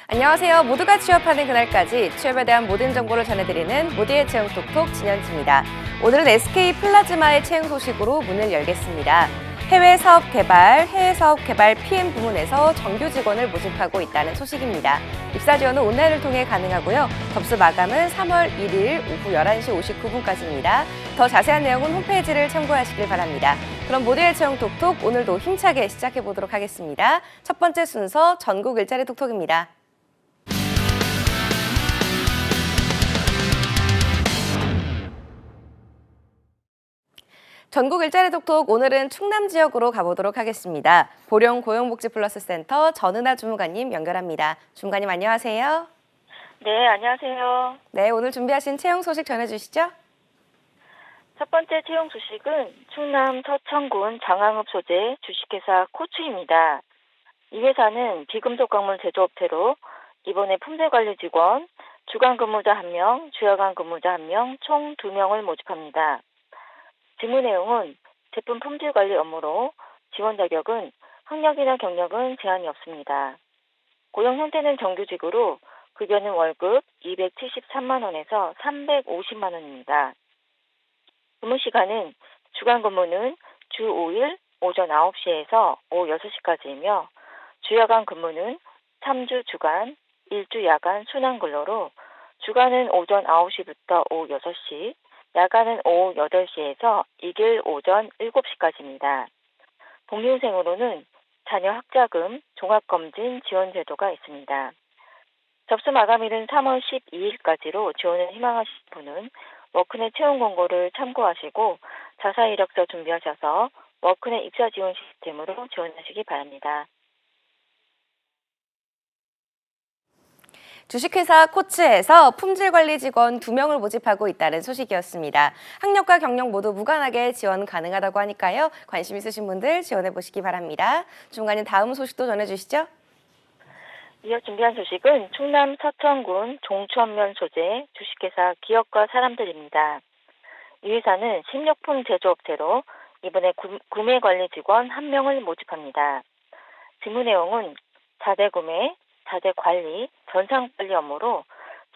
안녕하세요. 모두가 취업하는 그날까지 취업에 대한 모든 정보를 전해드리는 모두의 채용 톡톡 진현지입니다. 오늘은 SK 플라즈마의 채용 소식으로 문을 열겠습니다. 해외 사업 개발 PM 부문에서 정규 직원을 모집하고 있다는 소식입니다. 입사 지원은 온라인을 통해 가능하고요. 접수 마감은 3월 1일 오후 11시 59분까지입니다. 더 자세한 내용은 홈페이지를 참고하시길 바랍니다. 그럼 모두의 채용 톡톡 오늘도 힘차게 시작해 보도록 하겠습니다. 첫 번째 순서 전국 일자리 톡톡입니다. 전국 일자리 톡톡 오늘은 충남 지역으로 가보도록 하겠습니다. 보령 고용복지플러스센터 전은아 주무관님 연결합니다. 주무관님 안녕하세요. 네, 안녕하세요. 네, 오늘 준비하신 채용 소식 전해주시죠. 첫 번째 채용 소식은 충남 서천군 장항읍 소재 주식회사 코츠입니다. 이 회사는 비금속 광물 제조업체로 이번에 품질관리 직원, 주간 근무자 1명, 주야간 근무자 1명, 총 2명을 모집합니다. 직무 내용은 제품 품질 관리 업무로 지원 자격은 학력이나 경력은 제한이 없습니다. 고용 형태는 정규직으로 급여는 월급 273만 원에서 350만 원입니다. 근무 시간은 주간 근무는 주 5일 오전 9시에서 오후 6시까지이며 주야간 근무는 3주 주간, 1주 야간 순환 근로로 주간은 오전 9시부터 오후 6시, 야간은 오후 8시에서 2일 오전 7시까지입니다. 복리후생으로는 자녀 학자금, 종합검진 지원 제도가 있습니다. 접수 마감일은 3월 12일까지로 지원을 희망하시는 분은 워크넷 채용 공고를 참고하시고 자사 이력서 준비하셔서 워크넷 입사 지원 시스템으로 지원하시기 바랍니다. 주식회사 코츠에서 품질관리 직원 2명을 모집하고 있다는 소식이었습니다. 학력과 경력 모두 무관하게 지원 가능하다고 하니까요. 관심 있으신 분들 지원해보시기 바랍니다. 주무관님 다음 소식도 전해주시죠. 이어 준비한 소식은 충남 서천군 종천면 소재 주식회사 기업과 사람들입니다. 이 회사는 식료품 제조업체로 이번에 구매관리 직원 1명을 모집합니다. 직무 내용은 자재 구매, 자재 관리, 전산 관리 업무로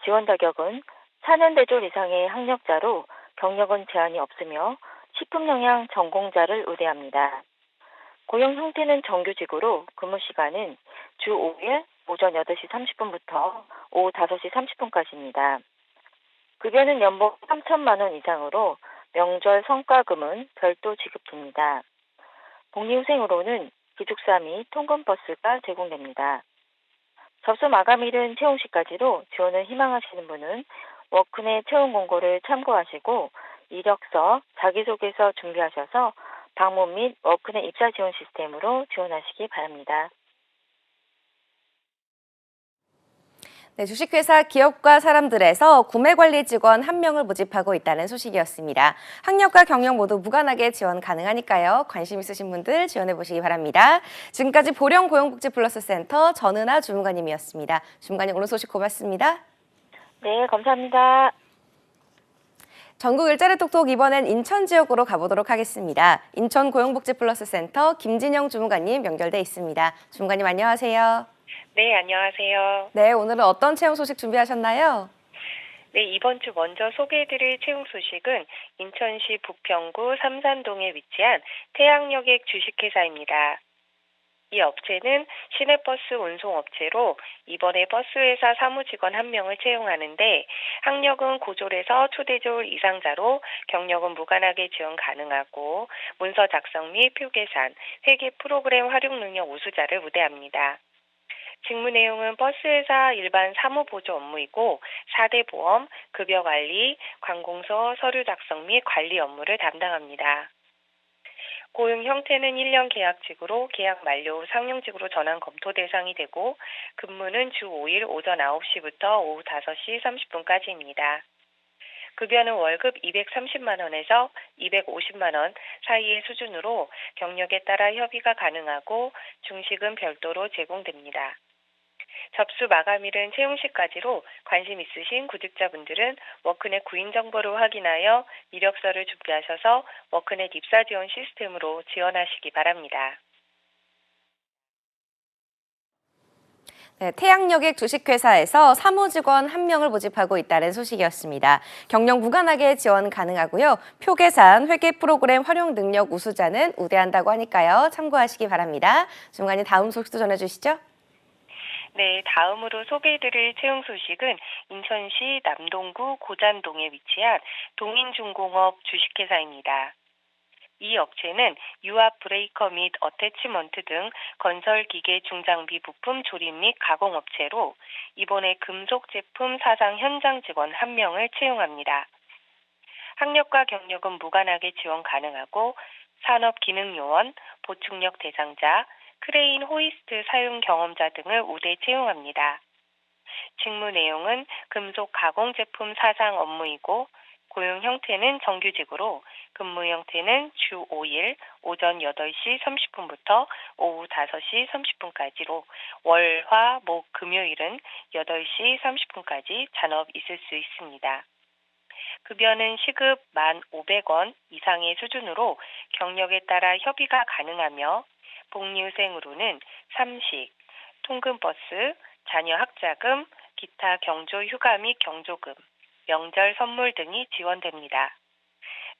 지원 자격은 4년 대졸 이상의 학력자로 경력은 제한이 없으며 식품 영양 전공자를 우대합니다. 고용 형태는 정규직으로 근무 시간은 주 5일 오전 8시 30분부터 오후 5시 30분까지입니다. 급여는 연봉 3천만 원 이상으로 명절 성과금은 별도 지급됩니다. 복리후생으로는 기숙사 및 통근버스가 제공됩니다. 접수 마감일은 채용 시까지로 지원을 희망하시는 분은 워크넷 채용 공고를 참고하시고 이력서, 자기소개서 준비하셔서 방문 및 워크넷 입사 지원 시스템으로 지원하시기 바랍니다. 네, 주식회사 기업과 사람들에서 구매관리 직원 1명을 모집하고 있다는 소식이었습니다. 학력과 경력 모두 무관하게 지원 가능하니까요. 관심 있으신 분들 지원해보시기 바랍니다. 지금까지 보령 고용복지플러스센터 전은아 주무관님이었습니다. 주무관님 오늘 소식 고맙습니다. 네, 감사합니다. 전국 일자리 톡톡 이번엔 인천 지역으로 가보도록 하겠습니다. 인천 고용복지플러스센터 김진영 주무관님 연결돼 있습니다. 주무관님 안녕하세요. 네, 안녕하세요. 네, 오늘은 어떤 채용 소식 준비하셨나요? 네, 이번 주 먼저 소개해드릴 채용 소식은 인천시 부평구 삼산동에 위치한 태양여객 주식회사입니다. 이 업체는 시내버스 운송업체로 이번에 버스회사 사무직원 1명을 채용하는데 학력은 고졸에서 초대졸 이상자로 경력은 무관하게 지원 가능하고 문서 작성 및 표계산, 회계 프로그램 활용 능력 우수자를 우대합니다. 직무 내용은 버스회사 일반 사무보조 업무이고 4대 보험, 급여관리, 관공서 서류 작성 및 관리 업무를 담당합니다. 고용 형태는 1년 계약직으로 계약 만료 후 상용직으로 전환 검토 대상이 되고 근무는 주 5일 오전 9시부터 오후 5시 30분까지입니다. 급여는 월급 230만 원에서 250만 원 사이의 수준으로 경력에 따라 협의가 가능하고 중식은 별도로 제공됩니다. 접수 마감일은 채용 시까지로 관심 있으신 구직자분들은 워크넷 구인 정보를 확인하여 이력서를 준비하셔서 워크넷 입사 지원 시스템으로 지원하시기 바랍니다. 네, 태양여객 주식회사에서 사무직원 1명을 모집하고 있다는 소식이었습니다. 경력 무관하게 지원 가능하고요. 표계산, 회계 프로그램 활용 능력 우수자는 우대한다고 하니까요. 참고하시기 바랍니다. 중간에 다음 소식도 전해주시죠. 네, 다음으로 소개해드릴 채용 소식은 인천시 남동구 고잔동에 위치한 동인중공업 주식회사입니다. 이 업체는 유압 브레이커 및 어태치먼트 등 건설기계 중장비 부품 조립 및 가공업체로 이번에 금속 제품 사상 현장 직원 1명을 채용합니다. 학력과 경력은 무관하게 지원 가능하고 산업기능요원, 보충력 대상자, 크레인 호이스트 사용 경험자 등을 우대 채용합니다. 직무 내용은 금속 가공 제품 사상 업무이고 고용 형태는 정규직으로 근무 형태는 주 5일 오전 8시 30분부터 오후 5시 30분까지로 월, 화, 목, 금요일은 8시 30분까지 잔업 있을 수 있습니다. 급여는 시급 1,500원 이상의 수준으로 경력에 따라 협의가 가능하며 복리후생으로는 삼식, 통근버스, 자녀 학자금, 기타 경조 휴가 및 경조금, 명절 선물 등이 지원됩니다.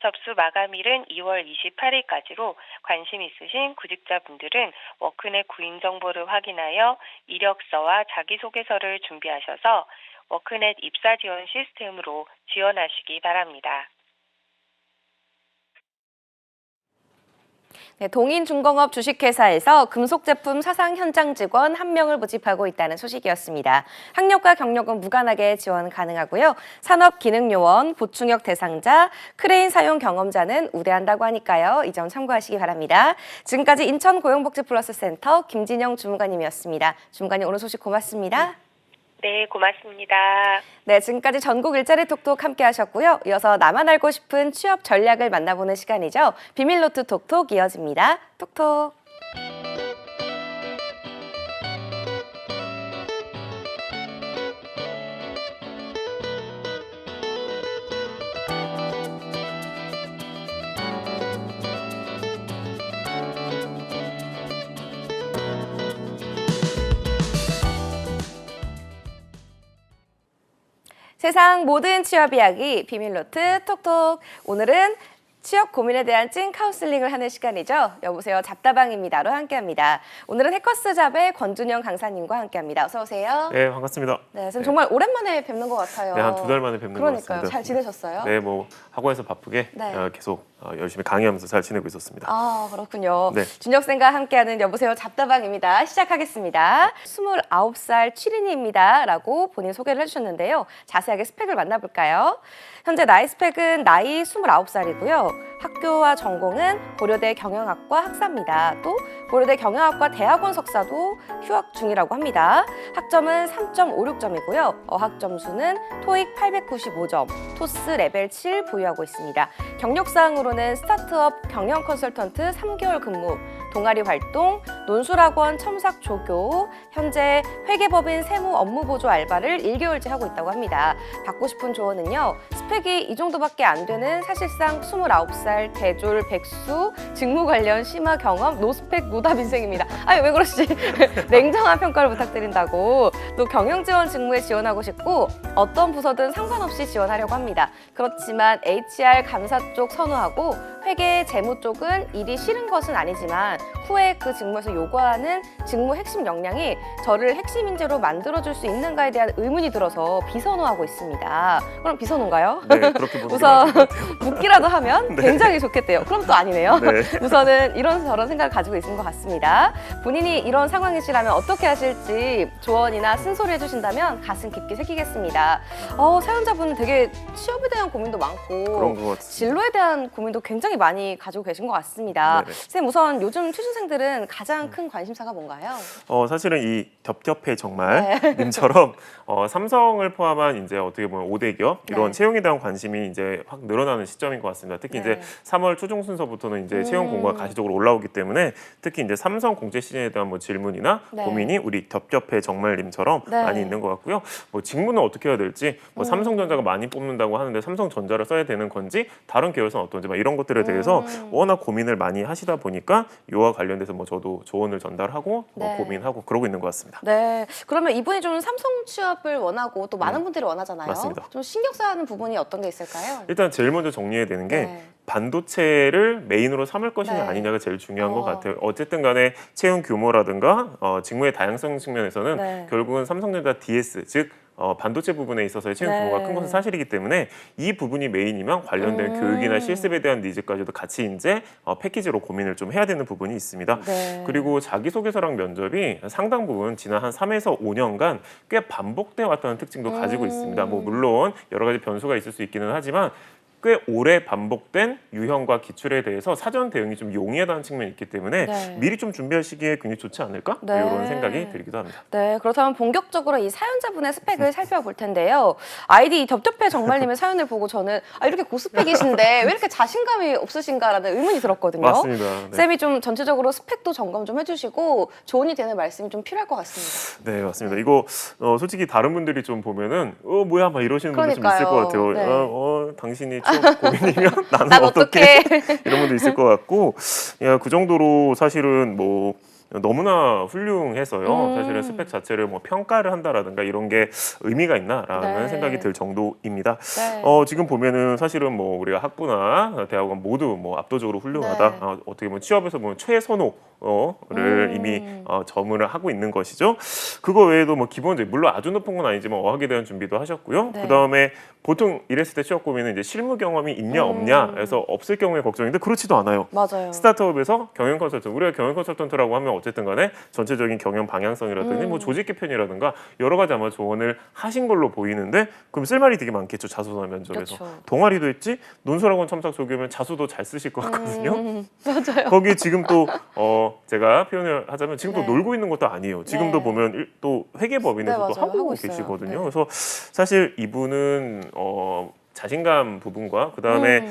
접수 마감일은 2월 28일까지로 관심 있으신 구직자분들은 워크넷 구인 정보를 확인하여 이력서와 자기소개서를 준비하셔서 워크넷 입사 지원 시스템으로 지원하시기 바랍니다. 네, 동인중공업 주식회사에서 금속제품 사상 현장 직원 1명을 모집하고 있다는 소식이었습니다. 학력과 경력은 무관하게 지원 가능하고요. 산업기능요원, 보충력 대상자, 크레인 사용 경험자는 우대한다고 하니까요. 이 점 참고하시기 바랍니다. 지금까지 인천고용복지플러스센터 김진영 주무관님이었습니다. 주무관님 오늘 소식 고맙습니다. 네, 고맙습니다. 네, 지금까지 전국 일자리 톡톡 함께 하셨고요. 이어서 나만 알고 싶은 취업 전략을 만나보는 시간이죠. 비밀노트 톡톡 이어집니다. 톡톡. 세상 모든 취업 이야기 비밀노트 톡톡. 오늘은 취업 고민에 대한 찐 카운슬링을 하는 시간이죠. 여보세요 잡다방입니다로 함께합니다. 오늘은 해커스잡의 권준영 강사님과 함께합니다. 어서 오세요. 네, 반갑습니다. 네, 선생님 정말 오랜만에 뵙는 것 같아요. 네, 한 2달 만에 뵙는 것 같습니다. 그러니까요. 잘 지내셨어요? 네, 뭐 학원에서 바쁘게 네. 계속 열심히 강의하면서 잘 지내고 있었습니다. 아, 그렇군요. 네. 준혁쌤과 함께하는 여보세요 잡다방입니다. 시작하겠습니다. 29살 취린이입니다. 라고 본인 소개를 해주셨는데요. 자세하게 스펙을 만나볼까요? 현재 나이 스펙은 나이 29살이고요. 학교와 전공은 고려대 경영학과 학사입니다. 또 고려대 경영학과 대학원 석사도 휴학 중이라고 합니다. 학점은 3.56점이고요. 어학 점수는 토익 895점, 토스 레벨 7 보유하고 있습니다. 경력사항으로는 스타트업 경영 컨설턴트 3개월 근무, 동아리 활동, 논술학원 첨삭 조교, 현재 회계법인 세무 업무보조 알바를 1개월째 하고 있다고 합니다. 받고 싶은 조언은요. 스펙이 이 정도밖에 안 되는 사실상 29살 대졸 백수, 직무 관련 심화 경험, 노스펙 노답 인생입니다. 아니 왜 그러시지? 냉정한 평가를 부탁드린다고. 또 경영지원 직무에 지원하고 싶고 어떤 부서든 상관없이 지원하려고 합니다. 그렇지만 HR 감사 쪽 선호하고 회계 재무 쪽은 일이 싫은 것은 아니지만 후에 그 직무에서 요구하는 직무 핵심 역량이 저를 핵심 인재로 만들어줄 수 있는가에 대한 의문이 들어서 비선호하고 있습니다. 그럼 비선호인가요? 네, 그렇게 보는 우선 것 같아요. 묻기라도 하면 네. 굉장히 좋겠대요. 그럼 또 아니네요. 네. 우선은 이런 저런 생각을 가지고 있는 것 같습니다. 본인이 이런 상황이시라면 어떻게 하실지 조언이나 쓴소리 해주신다면 가슴 깊게 새기겠습니다. 사연자분 되게 취업에 대한 고민도 많고 그런 것 같습니다. 진로에 대한 고민도 굉장히 많이 가지고 계신 것 같습니다. 네네. 선생님 우선 요즘 취준생들은 가장 큰 관심사가 뭔가요? 사실은 이 겹겹해 정말 님처럼 삼성을 포함한 이제 어떻게 보면 5대 기업 이런 네. 채용에 대한 대한 관심이 이제 확 늘어나는 시점인 것 같습니다. 특히 네. 이제 3월 초중 순서부터는 이제 채용 공고가 가시적으로 올라오기 때문에 특히 이제 삼성 공채 시즌에 대한 뭐 질문이나 네. 고민이 우리 덥겹해 정말님처럼 네. 많이 있는 것 같고요. 뭐 직무는 어떻게 해야 될지, 뭐 삼성전자가 많이 뽑는다고 하는데 삼성전자를 써야 되는 건지, 다른 계열사는 어떤지 막 이런 것들에 대해서 워낙 고민을 많이 하시다 보니까 이와 관련돼서 뭐 저도 조언을 전달하고 네. 고민하고 그러고 있는 것 같습니다. 네. 그러면 이분이 좀 삼성 취업을 원하고 또 많은 분들이 원하잖아요. 맞습니다. 좀 신경 써야 하는 부분이 어떤 게 있을까요? 일단 제일 먼저 정리해야 되는 게 네. 반도체를 메인으로 삼을 것이냐 네. 아니냐가 제일 중요한 것 같아요. 어쨌든 간에 채용 규모라든가 직무의 다양성 측면에서는 네. 결국은 삼성전자 DS, 즉 반도체 부분에 있어서의 채용 네. 규모가 큰 것은 사실이기 때문에 이 부분이 메인이면 관련된 교육이나 실습에 대한 니즈까지도 같이 이제 패키지로 고민을 좀 해야 되는 부분이 있습니다. 네. 그리고 자기소개서랑 면접이 상당 부분 지난 한 3에서 5년간 꽤 반복돼 왔다는 특징도 가지고 있습니다. 뭐 물론 여러 가지 변수가 있을 수 있기는 하지만 꽤 오래 반복된 유형과 기출에 대해서 사전 대응이 좀 용이하다는 측면이 있기 때문에 네. 미리 좀 준비하시기에 굉장히 좋지 않을까? 네. 이런 생각이 들기도 합니다. 네, 그렇다면 본격적으로 이 사연자분의 스펙을 살펴볼 텐데요. 아이디 덥덥해 정말님의 사연을 보고 저는 이렇게 고스펙이신데 왜 이렇게 자신감이 없으신가라는 의문이 들었거든요. 맞습니다. 네. 쌤이 좀 전체적으로 스펙도 점검 좀 해주시고 조언이 되는 말씀이 좀 필요할 것 같습니다. 네, 맞습니다. 이거 솔직히 다른 분들이 좀 보면은 뭐야 막 이러시는 분들 좀 있을 것 그러니까요. 같아요. 네. 당신이 취업 고민이면 나는 난 어떻게 어떡해. 이런 분도 있을 것 같고, 야, 그 정도로 사실은 뭐 너무나 훌륭해서요. 사실은 스펙 자체를 뭐 평가를 한다라든가 이런 게 의미가 있나라는 네. 생각이 들 정도입니다. 네. 지금 보면은 사실은 뭐 우리가 학부나 대학원 모두 뭐 압도적으로 훌륭하다. 네. 어떻게 보면 취업에서 보면 최선호를 이미 점을 하고 있는 것이죠. 그거 외에도 뭐 기본적으로 물론 아주 높은 건 아니지만 어학에 대한 준비도 하셨고요. 네. 그 다음에 보통 이랬을 때 취업 고민은 이제 실무 경험이 있냐 없냐에서 없을 경우에 걱정인데 그렇지도 않아요. 맞아요. 스타트업에서 경영 컨설턴트, 우리가 경영 컨설턴트라고 하면 어쨌든 간에 전체적인 경영 방향성이라든지 뭐 조직 개편이라든가 여러 가지 아마 조언을 하신 걸로 보이는데 그럼 쓸 말이 되게 많겠죠. 자소나 면접에서. 그렇죠. 동아리도 했지 논술학원 첨삭 조교면 자소도 잘 쓰실 것 같거든요. 맞아요. 거기 지금 또 제가 표현을 하자면 지금 또 네. 놀고 있는 것도 아니에요. 지금도 네. 보면 또 회계법인에서 네, 또 맞아요. 하고 하고 있어요. 계시거든요. 네. 그래서 사실 이분은 자신감 부분과 그 다음에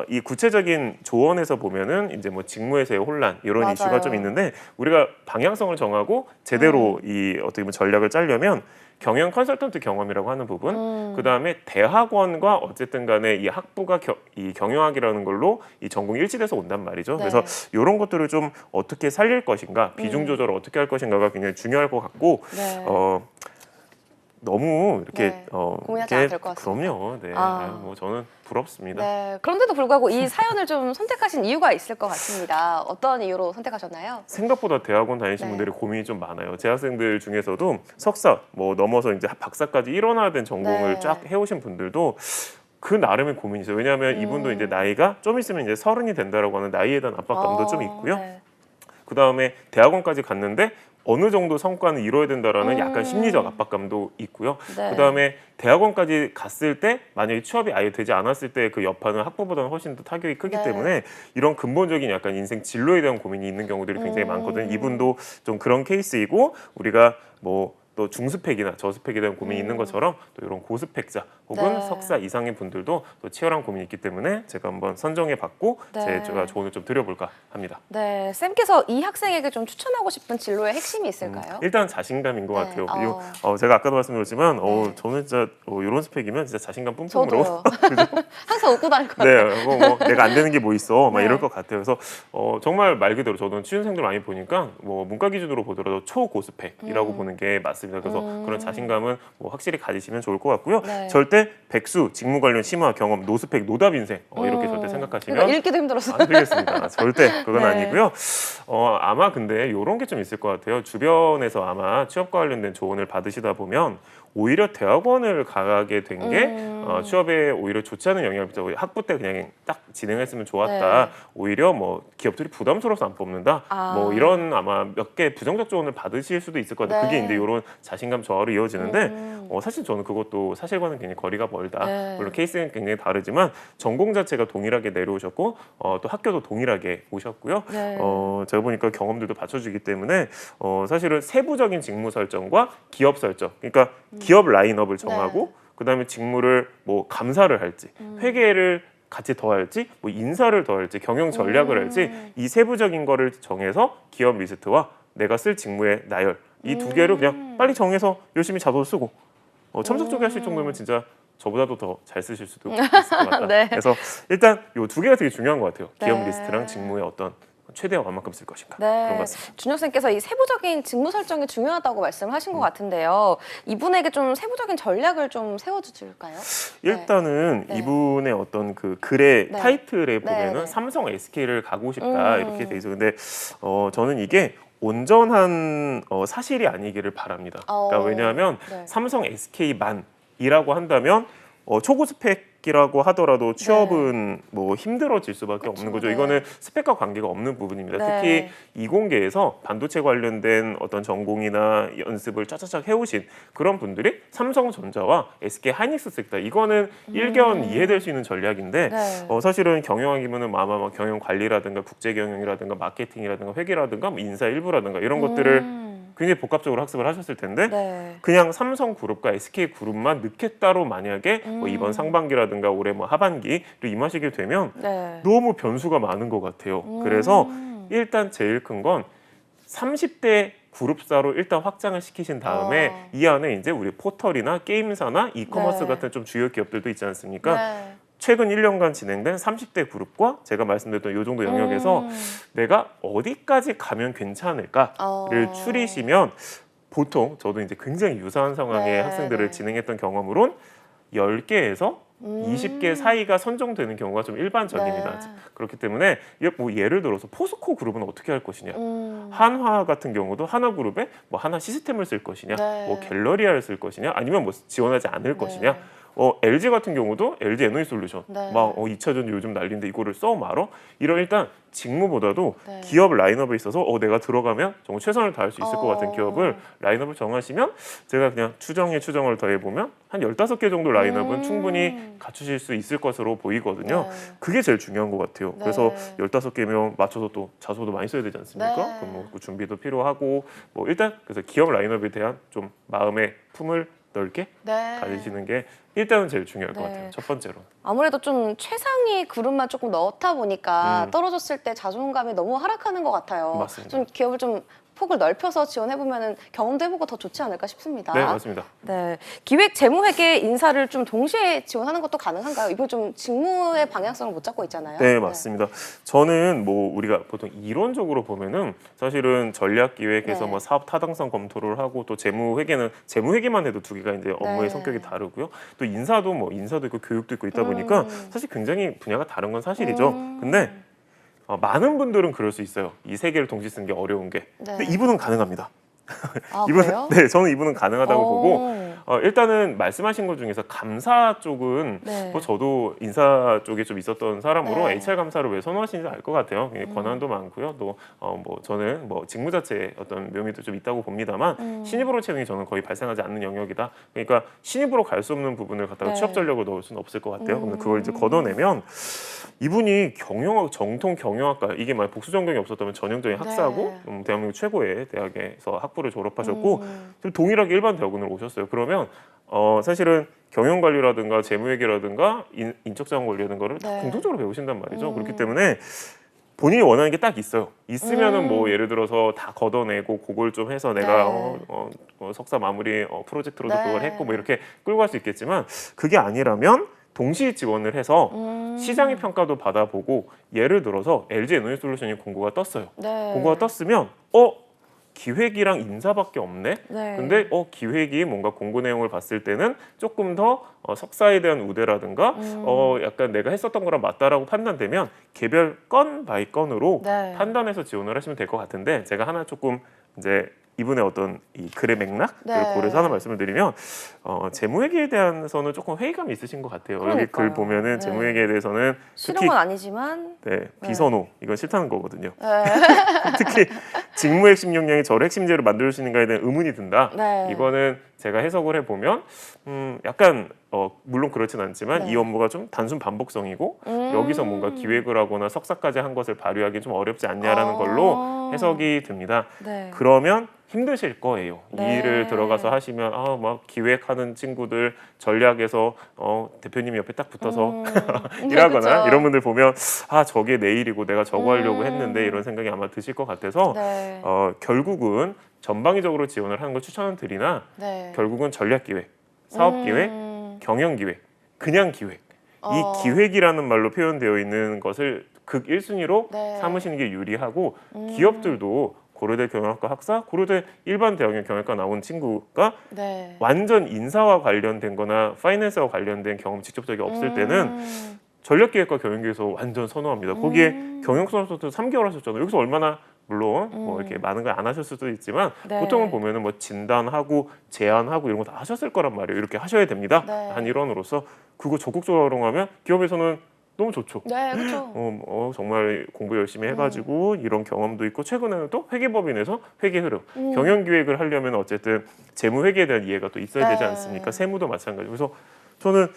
이 구체적인 조언에서 보면은 이제 뭐 직무에서의 혼란 이런 맞아요. 이슈가 좀 있는데 우리가 방향성을 정하고 제대로 이 어떻게 보면 전략을 짜려면 경영 컨설턴트 경험이라고 하는 부분, 그 다음에 대학원과 어쨌든 간에 이 학부가 이 경영학이라는 걸로 이 전공이 일치돼서 온단 말이죠. 네. 그래서 이런 것들을 좀 어떻게 살릴 것인가, 비중 조절을 어떻게 할 것인가가 굉장히 중요할 것 같고, 네. 너무 이렇게 네. 고민하지 않아도 될것 같습니다. 그럼요. 네. 뭐 저는 부럽습니다. 네. 그런데도 불구하고 이 사연을 좀 선택하신 이유가 있을 것 같습니다. 어떤 이유로 선택하셨나요? 생각보다 대학원 다니신 네. 분들이 고민이 좀 많아요. 재학생들 중에서도 석사, 뭐 넘어서 이제 박사까지 일원화된 전공을 네. 쫙 해오신 분들도 그 나름의 고민이 있어요. 왜냐하면 이분도 이제 나이가 좀 있으면 이제 30이 된다라고 하는 나이에 대한 압박감도 좀 있고요. 네. 그 다음에 대학원까지 갔는데 어느 정도 성과는 이뤄야 된다라는 약간 심리적 압박감도 있고요. 네. 그 다음에 대학원까지 갔을 때 만약에 취업이 아예 되지 않았을 때 그 여파는 학부보다는 훨씬 더 타격이 크기 네. 때문에 이런 근본적인 약간 인생 진로에 대한 고민이 있는 경우들이 굉장히 많거든요. 이분도 좀 그런 케이스이고 우리가 뭐 또 중스펙이나 저스펙에 대한 고민이 있는 것처럼 또 이런 고스펙자 혹은 네. 석사 이상의 분들도 또 치열한 고민이 있기 때문에 제가 한번 선정해 봤고 네. 제가 조언을 좀 드려볼까 합니다. 네, 쌤께서 이 학생에게 좀 추천하고 싶은 진로의 핵심이 있을까요? 일단 자신감인 것 네. 같아요. 그리고 제가 아까도 말씀드렸지만 네. 저는 진짜 이런 스펙이면 진짜 자신감 뿜뿜으로 저도요. 항상 웃고 다닐 것 같아요. 네, 뭐 내가 안 되는 게 뭐 있어, 막 네. 이럴 것 같아요. 그래서 정말 말 그대로 저는 취준생들 많이 보니까 뭐 문과 기준으로 보더라도 초고스펙이라고 보는 게 맞습니다. 그래서 그런 자신감은 뭐 확실히 가지시면 좋을 것 같고요. 네. 절대 백수, 직무 관련 심화 경험, 노스펙, 노답 인생 이렇게 절대 생각하시면 그러니까 읽기도 힘들어서. 안 되겠습니다. 절대 그건 네. 아니고요. 아마 근데 이런 게 좀 있을 것 같아요. 주변에서 아마 취업과 관련된 조언을 받으시다 보면 오히려 대학원을 가게 된 게 취업에 오히려 좋지 않은 영향을 미쳐. 학부 때 그냥 딱 진행했으면 좋았다. 네. 오히려 뭐 기업들이 부담스러워서 안 뽑는다. 뭐 이런 아마 몇 개 부정적 조언을 받으실 수도 있을 것 같아요. 네. 그게 이제 이런 자신감 저하로 이어지는데 사실 저는 그것도 사실과는 굉장히 거리가 멀다. 네. 물론 케이스는 굉장히 다르지만 전공 자체가 동일하게 내려오셨고 또 학교도 동일하게 오셨고요. 네. 제가 보니까 경험들도 받쳐주기 때문에 사실은 세부적인 직무 설정과 기업 설정, 그러니까 기업 라인업을 정하고 그다음에 직무를 뭐 감사를 할지, 회계를 같이 더 할지, 뭐 인사를 더 할지, 경영 전략을 할지 이 세부적인 거를 정해서 기업 리스트와 내가 쓸 직무의 나열 이 두 개를 그냥 빨리 정해서 열심히 자소서 쓰고 첨삭 하실 정도면 진짜 저보다도 더 잘 쓰실 수도 있을 것 같다. 네. 그래서 일단 이 두 개가 되게 중요한 것 같아요. 기업 네. 리스트랑 직무의 어떤 최대한 얼마큼 쓸 것인가 네. 그런 것 같습니다. 준혁 쌤께서 이 세부적인 직무 설정이 중요하다고 말씀하신 것 같은데요. 이분에게 좀 세부적인 전략을 좀 세워주실까요? 일단은 네. 이분의 어떤 그 글의 네. 타이틀에 보면은 네. 삼성 SK를 가고 싶다 이렇게 돼 있어요. 근데 저는 이게 온전한 사실이 아니기를 바랍니다. 그러니까 왜냐하면 네. 삼성 SK만이라고 한다면 초고 스펙이라고 하더라도 취업은 뭐 힘들어질 수밖에 없는 거죠. 네. 이거는 스펙과 관계가 없는 부분입니다. 네. 특히 이공계에서 반도체 관련된 어떤 전공이나 연습을 쫙쫙쫙 해오신 그런 분들이 삼성전자와 SK 하이닉스를 있다. 이거는 일견 이해될 수 있는 전략인데 네. 사실은 경영하기면은 아마 경영 관리라든가 국제 경영이라든가 마케팅이라든가 회계라든가 뭐 인사 일부라든가 이런 것들을 굉장히 복합적으로 학습을 하셨을 텐데 네. 그냥 삼성그룹과 SK그룹만 넣겠다로 만약에 뭐 이번 상반기라든가 올해 뭐 하반기로 임하시게 되면 네. 너무 변수가 많은 것 같아요. 그래서 일단 제일 큰 건 30대 그룹사로 일단 확장을 시키신 다음에 이 안에 이제 우리 포털이나 게임사나 이커머스 네. 같은 좀 주요 기업들도 있지 않습니까? 네. 최근 1년간 진행된 30대 그룹과 제가 말씀드렸던 이 정도 영역에서 내가 어디까지 가면 괜찮을까를 추리시면 보통 저도 이제 굉장히 유사한 상황의 네, 학생들을 네. 진행했던 경험으론 10개에서 20개 사이가 선정되는 경우가 좀 일반적입니다. 네. 그렇기 때문에 뭐 예를 들어서 포스코 그룹은 어떻게 할 것이냐, 한화 같은 경우도 하나그룹에 뭐 하나 시스템을 쓸 것이냐, 네. 뭐 갤러리아를 쓸 것이냐, 아니면 뭐 지원하지 않을 것이냐. LG 같은 경우도 LG 에너지솔루션 네. 막 2차전 요즘 난리인데 이거를 써 말어? 이런 일단 직무보다도 네. 기업 라인업에 있어서 내가 들어가면 정말 최선을 다할 수 있을 것 같은 기업을 라인업을 정하시면 제가 그냥 추정을 더해보면 한 15개 정도 라인업은 충분히 갖추실 수 있을 것으로 보이거든요. 네. 그게 제일 중요한 것 같아요. 네. 그래서 15개면 맞춰서 또 자소도 많이 써야 되지 않습니까? 네. 그럼 뭐 그 준비도 필요하고 뭐 일단 그래서 기업 라인업에 대한 좀 마음의 품을 넓게 네. 가지시는 게 일단은 제일 중요할 것 네. 같아요. 첫 번째로. 아무래도 좀 최상위 그룹만 조금 넣다 보니까 떨어졌을 때 자존감이 너무 하락하는 것 같아요. 맞습니다. 좀 기업을 좀 폭을 넓혀서 지원해보면 경험도 해보고 더 좋지 않을까 싶습니다. 네, 맞습니다. 네, 기획, 재무회계, 인사를 좀 동시에 지원하는 것도 가능한가요? 이거 좀 직무의 방향성을 못 잡고 있잖아요. 네, 맞습니다. 저는 뭐 우리가 보통 이론적으로 보면은 사실은 전략 기획에서 네. 뭐 사업 타당성 검토를 하고 또 재무회계만 해도 두 개가 이제 업무의 네. 성격이 다르고요. 또 인사도 있고 교육도 있고 있다 보니까 사실 굉장히 분야가 다른 건 사실이죠. 근데 많은 분들은 그럴 수 있어요. 이 세 개를 동시에 쓰는 게 어려운 게. 네. 근데 이분은 가능합니다. 아, 이분은 그래요? 네, 저는 이분은 가능하다고 보고 오. 일단은 말씀하신 것 중에서 감사 쪽은 네. 뭐 저도 인사 쪽에 좀 있었던 사람으로 네. HR 감사를 왜 선호하시는지 알 것 같아요. 권한도 많고요. 또 뭐 저는 뭐 직무 자체에 어떤 묘미도 좀 있다고 봅니다만 신입으로 채용이 저는 거의 발생하지 않는 영역이다. 그러니까 신입으로 갈 수 없는 부분을 갖다가 네. 취업 전략을 넣을 수는 없을 것 같아요. 근데 그걸 이제 걷어내면 이분이 정통 경영학과 이게 만약 복수 전공이 없었다면 전형적인 학사고 대한민국 최고의 대학에서 학부를 졸업하셨고 좀 동일하게 일반 대학원으로 오셨어요. 그러면 사실은 경영관리라든가 재무회계라든가 인적자원 관리라는 거를 다 네. 공통적으로 배우신단 말이죠. 그렇기 때문에 본인이 원하는 게 딱 있어요. 있으면은 뭐 예를 들어서 다 걷어내고 그걸 좀 해서 내가 네. 석사 마무리 프로젝트로도 네. 그걸 했고 뭐 이렇게 끌고 갈 수 있겠지만 그게 아니라면 동시 지원을 해서 시장의 평가도 받아보고 예를 들어서 LG 에너지솔루션이 공고가 떴어요. 네. 공고가 떴으면 기획이랑 인사밖에 없네. 네. 근데 기획이 뭔가 공고 내용을 봤을 때는 조금 더 석사에 대한 우대라든가 약간 내가 했었던 거랑 맞다라고 판단되면 개별 건 바이 건으로 네. 판단해서 지원을 하시면 될 것 같은데 제가 하나 조금 이제 이분의 어떤 이 글의 맥락을 네. 고려해서 하나 말씀을 드리면 재무회계에 대해서는 조금 회의감이 있으신 것 같아요. 여기 글 그러니까요. 보면은 네. 재무회계에 대해서는 싫은 특히 건 아니지만 비선호 이건 싫다는 거거든요. 네. 특히 직무 핵심 역량이 저를 핵심제로 만들 수 있는가에 대한 의문이 든다. 네. 이거는 제가 해석을 해보면 약간 물론 그렇진 않지만 네. 이 업무가 좀 단순 반복성이고 여기서 뭔가 기획을 하거나 석사까지 한 것을 발휘하기 좀 어렵지 않냐라는 걸로 해석이 듭니다. 네. 그러면 힘드실 거예요. 네. 이 일을 들어가서 하시면 막 기획하는 친구들 전략에서 대표님이 옆에 딱 붙어서 일하거나 그쵸. 이런 분들 보면 저게 내 일이고 내가 저거 하려고 했는데 이런 생각이 아마 드실 것 같아서 네. 결국은 전방위적으로 지원을 하는 걸 추천은 드리나 네. 결국은 전략기획, 사업기획, 경영기획, 그냥 기획 이 기획이라는 말로 표현되어 있는 것을 극 1순위로 네. 삼으시는 게 유리하고 기업들도 고려대 경영학과 학사, 고려대 일반 대학의 경영학과 나온 친구가 네. 완전 인사와 관련된 거나 파이낸스와 관련된 경험 직접적이 없을 때는 전략기획과 경영기획에서 완전 선호합니다. 거기에 경영선수도 3개월 하셨잖아요. 여기서 얼마나 물론 뭐 이렇게 많은 걸 안 하셨을 수도 있지만 네. 보통은 보면은 뭐 진단하고 제안하고 이런 거 다 하셨을 거란 말이에요. 이렇게 하셔야 됩니다. 네. 한 일원으로서 그거 적극적으로 활용하면 기업에서는 너무 좋죠. 네, 그렇죠. 정말 공부 열심히 해가지고 이런 경험도 있고 최근에는 또 회계법인에서 회계 흐름, 경영기획을 하려면 어쨌든 재무회계에 대한 이해가 또 있어야 되지 네. 않습니까? 세무도 마찬가지고 그래서 저는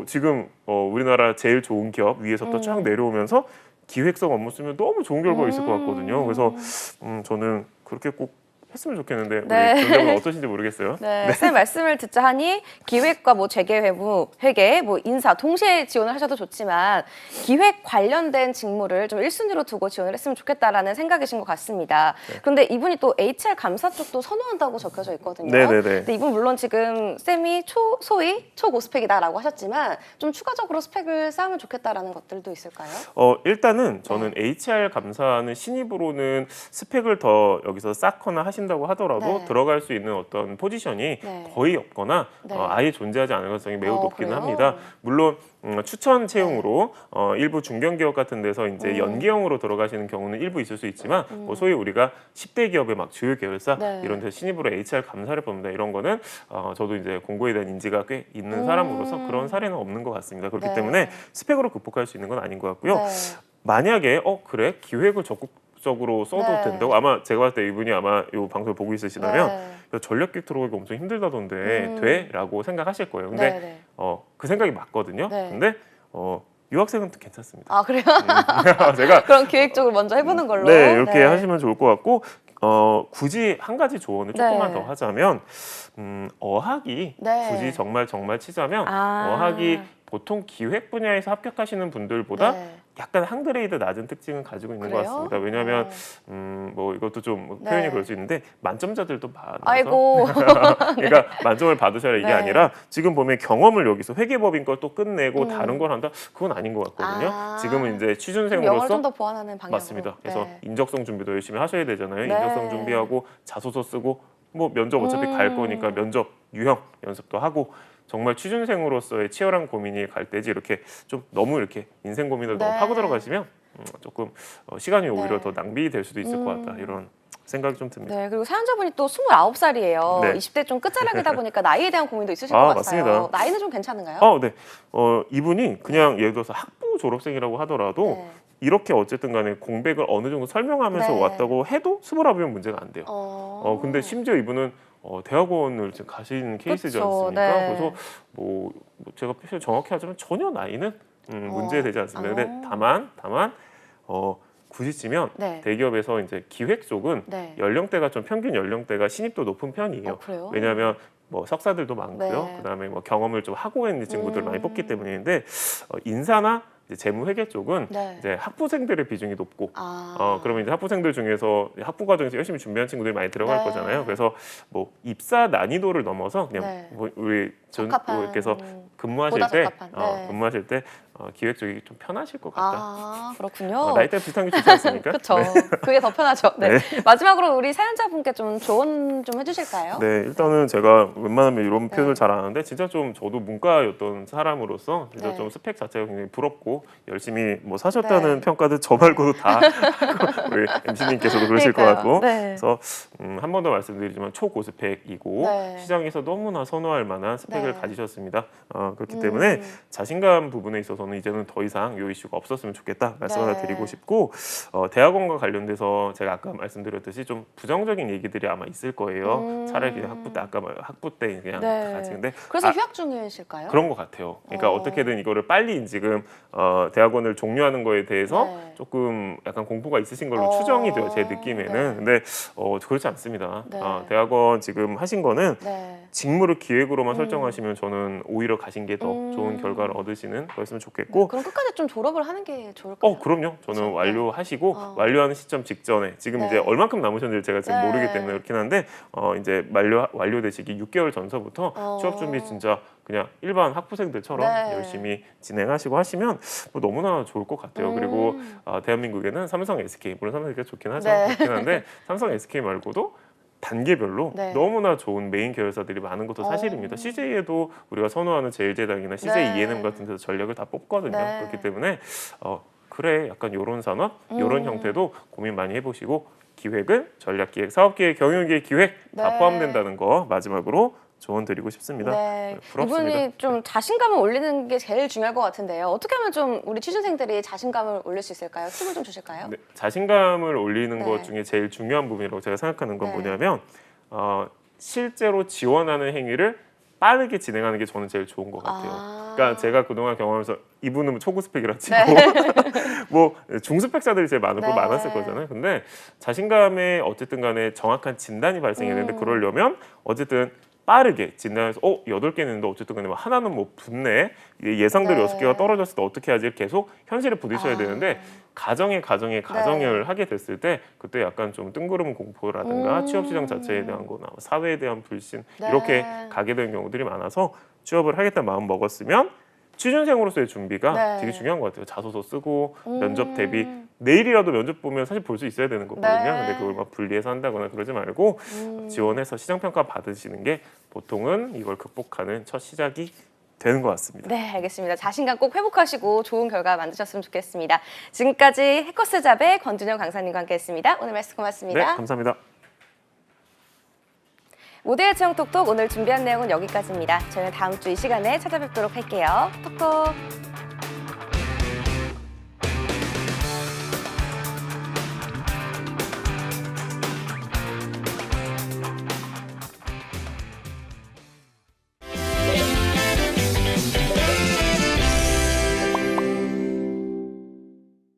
지금 우리나라 제일 좋은 기업 위에서 또 쫙 내려오면서 기획성 업무 쓰면 너무 좋은 결과가 있을 것 같거든요. 그래서 저는 그렇게 꼭 했으면 좋겠는데 네. 우리 교수님은 어떠신지 모르겠어요. 네, 쌤 말씀을 듣자 하니 기획과 뭐 재계회무, 회계, 뭐 인사 동시에 지원을 하셔도 좋지만 기획 관련된 직무를 좀 1순위로 두고 지원을 했으면 좋겠다라는 생각이신 것 같습니다. 그런데 이분이 또 HR 감사 쪽도 선호한다고 적혀져 있거든요. 네네네. 근데 이분 물론 지금 쌤이 소위 초고스펙이다라고 하셨지만 좀 추가적으로 스펙을 쌓으면 좋겠다라는 것들도 있을까요? 일단은 저는 HR 감사는 신입으로는 스펙을 더 여기서 쌓거나 하신다고 하더라도 네. 들어갈 수 있는 어떤 포지션이 네. 거의 없거나 네. 아예 존재하지 않을 가능성이 매우 높기는 그래요? 합니다. 물론 추천 채용으로 일부 중견기업 같은 데서 이제 연계형으로 들어가시는 경우는 일부 있을 수 있지만 뭐 소위 우리가 10대 기업의 막 주요 계열사 네. 이런 데서 신입으로 HR 감사를 뽑는다 이런 거는 저도 이제 공고에 대한 인지가 꽤 있는 사람으로서 그런 사례는 없는 것 같습니다. 그렇기 네. 때문에 스펙으로 극복할 수 있는 건 아닌 것 같고요. 네. 만약에 그래 기획을 적극적으로 써도 네. 된다고 아마 제가 봤을 때 이분이 아마 이 방송을 보고 있으시다면 네. 전략기획 들어가기 엄청 힘들다던데 돼라고 생각하실 거예요. 근데 네, 네. 그 생각이 맞거든요. 네. 근데 유학생은 또 괜찮습니다. 아, 그래요? 제가 그럼 기획 쪽을 먼저 해보는 걸로. 네 이렇게 하시면 좋을 것 같고 굳이 한 가지 조언을 조금만 네. 더 하자면 어학이 네. 굳이 정말 치자면 아. 어학이 보통 기획 분야에서 합격하시는 분들보다 네. 약간 한 그레이드 낮은 특징을 가지고 있는 것 그래요? 같습니다. 왜냐하면 뭐 이것도 좀 표현이 네. 그럴 수 있는데 만점자들도 많아서 아이고. 그러니까 만점을 받으셔야 이게 네. 아니라 지금 보면 경험을 여기서 회계법인 걸 또 끝내고 다른 걸 한다 그건 아닌 것 같거든요. 아. 지금은 이제 영어를 취준생으로서 좀 더 보완하는 방향으로. 맞습니다. 그래서 네. 인적성 준비도 열심히 하셔야 되잖아요. 네. 인적성 준비하고 자소서 쓰고 뭐 면접 어차피 갈 거니까 면접 유형 연습도 하고 정말 취준생으로서의 치열한 고민이 갈 때지 이렇게 좀 너무 이렇게 인생 고민을 네. 너무 파고 들어가시면 조금 시간이 오히려 네. 더 낭비될 수도 있을 것 같다 이런 생각이 좀 듭니다. 네, 그리고 사연자분이 또 29살이에요. 네. 20대 좀 끝자락이다 보니까 나이에 대한 고민도 있으실 것 같아요. 맞습니다. 나이는 좀 괜찮은가요? 네. 이분이 그냥 예를 들어서 학부 졸업생이라고 하더라도 네. 이렇게 어쨌든 간에 공백을 어느 정도 설명하면서 네. 왔다고 해도 29이면 문제가 안 돼요. 근데 심지어 이분은 대학원을 지금 가신 케이스지 그쵸, 않습니까? 네. 그래서 뭐 제가 표현 정확히 하자면 전혀 나이는 문제되지 않습니다. 근데 어. 다만 굳이 치면 네. 대기업에서 이제 기획 쪽은 네. 연령대가 좀 평균 연령대가 신입도 높은 편이에요. 그래요? 왜냐하면 뭐 석사들도 많고요. 네. 그다음에 뭐 경험을 좀 하고 있는 친구들 많이 뽑기 때문인데 인사나 이제 재무회계 쪽은 네. 이제 학부생들의 비중이 높고 아. 그러면 이제 학부생들 중에서 학부 과정에서 열심히 준비한 친구들이 많이 들어갈 네. 거잖아요. 그래서 뭐 입사 난이도를 넘어서 그냥 네. 뭐 우리 적합한, 이렇게서 근무하실 보다 때 적합한, 네. 근무하실 때 기획 쪽이 좀 편하실 것 같다. 아, 그렇군요. 나이대 비슷한 게 좋지 않습니까? 그렇죠. 그게 더 편하죠. 네. 마지막으로 우리 사연자분께 좀 조언 좀 해주실까요? 네, 일단은 제가 웬만하면 이런 표현을 네. 잘 안 하는데 진짜 좀 저도 문과였던 사람으로서 진짜 네. 좀 스펙 자체가 굉장히 부럽고 열심히 뭐 사셨다는 네. 평가들 저 말고도 다 우리 MC님께서도 그러실 것 그러니까요. 같고 네. 그래서 한 번 더 말씀드리지만 초고스펙이고 네. 시장에서 너무나 선호할 만한 스펙을 네. 가지셨습니다. 그렇기 때문에 자신감 부분에 있어서는 저는 이제는 더 이상 이 이슈가 없었으면 좋겠다 말씀 네. 하나 드리고 싶고 대학원과 관련돼서 제가 아까 말씀드렸듯이 좀 부정적인 얘기들이 아마 있을 거예요. 차라리 그냥 학부 때 아까 학부 때 그냥 네. 같이 근데 그래서 휴학 중이실까요? 그런 것 같아요. 그러니까 어떻게든 이거를 빨리 지금 대학원을 종료하는 거에 대해서 네. 조금 약간 공포가 있으신 걸로 추정이 돼요. 제 느낌에는. 네. 근데 그렇지 않습니다. 네. 대학원 지금 하신 거는 네. 직무를 기획으로만 설정하시면 저는 오히려 가신 게 더 좋은 결과를 얻으시는 거였으면 좋겠고 그럼 끝까지 좀 졸업을 하는 게 좋을까요? 그럼요. 저는 그렇죠. 완료하시고 네. 완료하는 시점 직전에 지금 네. 이제 얼만큼 남으셨는지 제가 지금 네. 모르기 때문에 그렇긴 한데 이제 완료되시기 6개월 전서부터 취업 준비 진짜 그냥 일반 학부생들처럼 네. 열심히 진행하시고 하시면 뭐 너무나 좋을 것 같아요. 그리고 대한민국에는 삼성, SK 물론 삼성, SK가 좋긴 하죠. 네. 그렇긴 한데 삼성, SK 말고도 단계별로 네. 너무나 좋은 메인 계열사들이 많은 것도 사실입니다. CJ에도 우리가 선호하는 제일제당이나 CJ 네. ENM 같은 데서 전력을 다 뽑거든요. 네. 그렇기 때문에 그래 약간 이런 산업, 이런 형태도 고민 많이 해보시고 기획은 전략기획, 사업기획, 경영기획, 기획 다 네. 포함된다는 거 마지막으로 조언 드리고 싶습니다. 네. 부럽습니다. 이분이 좀 자신감을 올리는 게 제일 중요할 것 같은데요. 어떻게 하면 좀 우리 취준생들이 자신감을 올릴 수 있을까요? 팁을 좀 주실까요? 네, 자신감을 올리는 네. 것 중에 제일 중요한 부분이라고 제가 생각하는 건 네. 뭐냐면 실제로 지원하는 행위를 빠르게 진행하는 게 저는 제일 좋은 것 같아요. 그러니까 제가 그동안 경험하면서 이분은 초급 스펙이라 치고 뭐 중스펙사들이 제일 많았을 거잖아요. 근데 자신감에 어쨌든 간에 정확한 진단이 발생해야 되는데 그러려면 어쨌든 빠르게 진단해서 8개 있는데 어쨌든 간에 하나는 뭐 붙네. 예상대로 네. 6개가 떨어졌을 때 어떻게 하지? 계속 현실에 부딪혀야 되는데 가정을 하게 됐을 때 그때 약간 좀 뜬구름 공포라든가 취업 시장 자체에 대한 거나 사회에 대한 불신 네. 이렇게 가게 되는 경우들이 많아서 취업을 하겠다 마음 먹었으면 취준생으로서의 준비가 네. 되게 중요한 것 같아요. 자소서 쓰고 면접 대비 내일이라도 면접 보면 사실 볼 수 있어야 되는 거거든요. 네. 근데 그걸 막 분리해서 한다거나 그러지 말고 지원해서 시장평가 받으시는 게 보통은 이걸 극복하는 첫 시작이 되는 것 같습니다. 네, 알겠습니다. 자신감 꼭 회복하시고 좋은 결과 만드셨으면 좋겠습니다. 지금까지 해커스잡의 권준영 강사님과 함께했습니다. 오늘 말씀 고맙습니다. 네, 감사합니다. 모두의 채용 톡톡 오늘 준비한 내용은 여기까지입니다. 저희는 다음 주 이 시간에 찾아뵙도록 할게요. 톡톡.